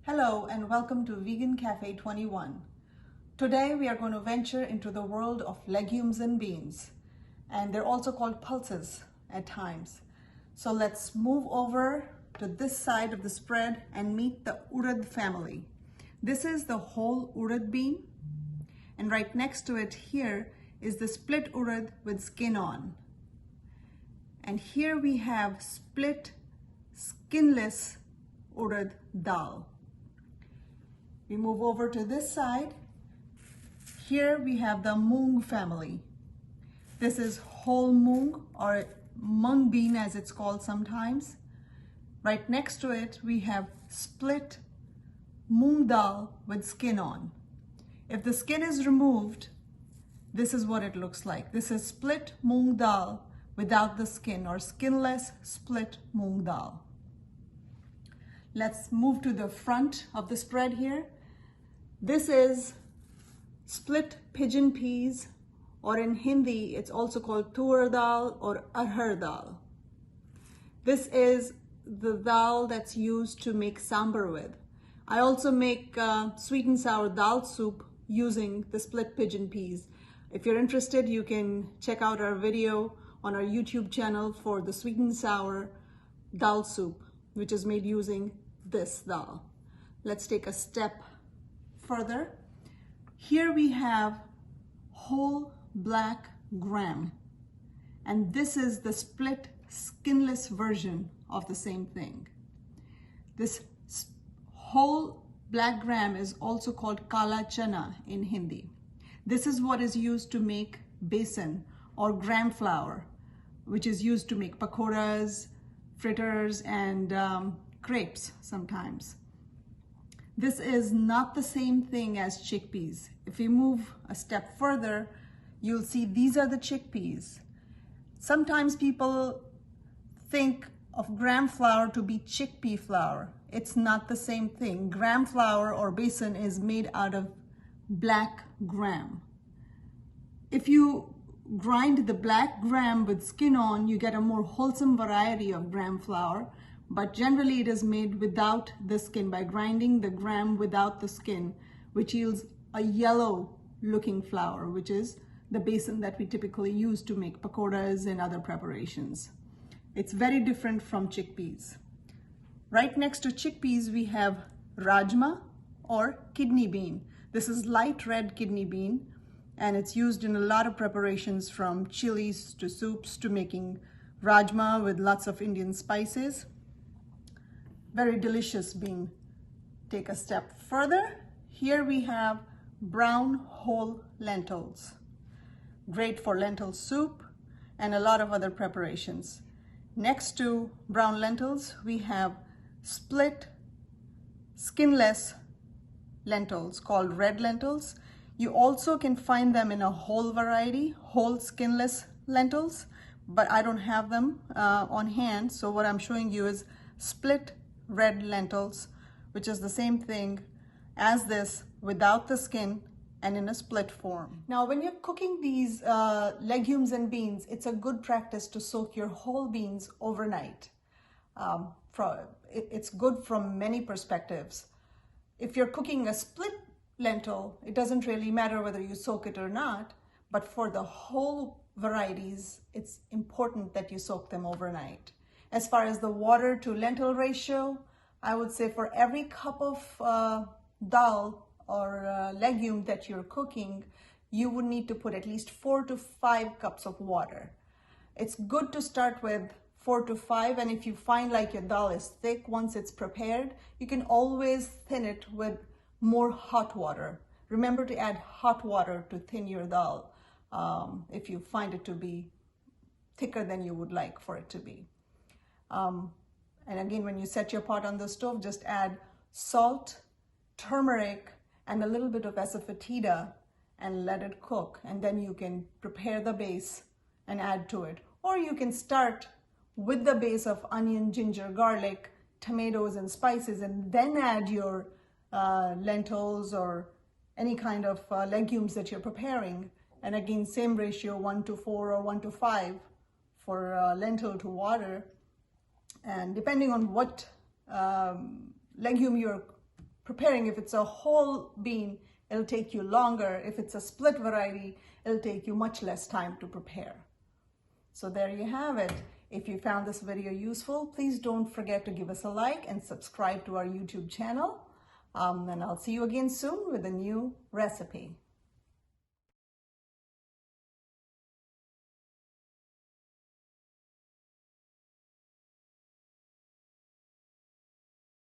Hello and welcome to Vegan Cafe 21. Today we are going to venture into the world of legumes and beans, and they're also called pulses at times. So let's move over to this side of the spread and meet the Urad family. This is the whole Urad bean, and right next to it here is the split Urad with skin on. And here we have split skinless Urad dal. We move over to this side. Here we have the Moong family. This is whole Moong, or mung bean as it's called sometimes. Right next to it we have split Moong dal with skin on. If the skin is removed, this is what it looks like. This is split Moong dal without the skin, or skinless split Moong dal. Let's move to the front of the spread here. This is split pigeon peas, or in Hindi it's also called tur dal or arhar dal. This is the dal that's used to make sambar with. I also make sweet and sour dal soup using the split pigeon peas. If you're interested, you can check out our video on our YouTube channel for the sweet and sour dal soup, which is made using this dal. Let's take a step further. Here we have whole black gram, and this is the split skinless version of the same thing. This whole black gram is also called kala chana in Hindi. This is what is used to make besan or gram flour, which is used to make pakoras, fritters, and crepes sometimes. This is not the same thing as chickpeas. If we move a step further, you'll see these are the chickpeas. Sometimes people think of gram flour to be chickpea flour. It's not the same thing. Gram flour or besan is made out of black gram. If you grind the black gram with skin on, you get a more wholesome variety of gram flour. But generally it is made without the skin, by grinding the gram without the skin, which yields a yellow looking flour, which is the besan that we typically use to make pakoras and other preparations. It's very different from chickpeas. Right next to chickpeas we have Rajma or kidney bean. This is light red kidney bean, and it's used in a lot of preparations, from chilies to soups to making Rajma with lots of Indian spices. Very delicious bean. Take a step further. Here we have brown whole lentils. Great for lentil soup and a lot of other preparations. Next to brown lentils, we have split skinless lentils called red lentils. You also can find them in a whole variety, whole skinless lentils, but I don't have them on hand. So what I'm showing you is split red lentils, which is the same thing as this without the skin and in a split form. Now, when you're cooking these legumes and beans, it's a good practice to soak your whole beans overnight. It's good from many perspectives. If you're cooking a split lentil, it doesn't really matter whether you soak it or not, but for the whole varieties, it's important that you soak them overnight. As far as the water to lentil ratio, I would say for every cup of dal or legume that you're cooking, you would need to put at least 4 to 5 cups of water. It's good to start with 4 to 5, and if you find like your dal is thick once it's prepared, you can always thin it with more hot water. Remember to add hot water to thin your dal if you find it to be thicker than you would like for it to be. And again, when you set your pot on the stove, just add salt, turmeric, and a little bit of asafoetida and let it cook. And then you can prepare the base and add to it. Or you can start with the base of onion, ginger, garlic, tomatoes, and spices, and then add your lentils or any kind of legumes that you're preparing. And again, same ratio, 1 to 4 or 1 to 5 for lentil to water. And depending on what legume you're preparing. If it's a whole bean, it'll take you longer. If it's a split variety, it'll take you much less time to prepare. So there you have it. If you found this video useful, please don't forget to give us a like and subscribe to our YouTube channel. And I'll see you again soon with a new recipe.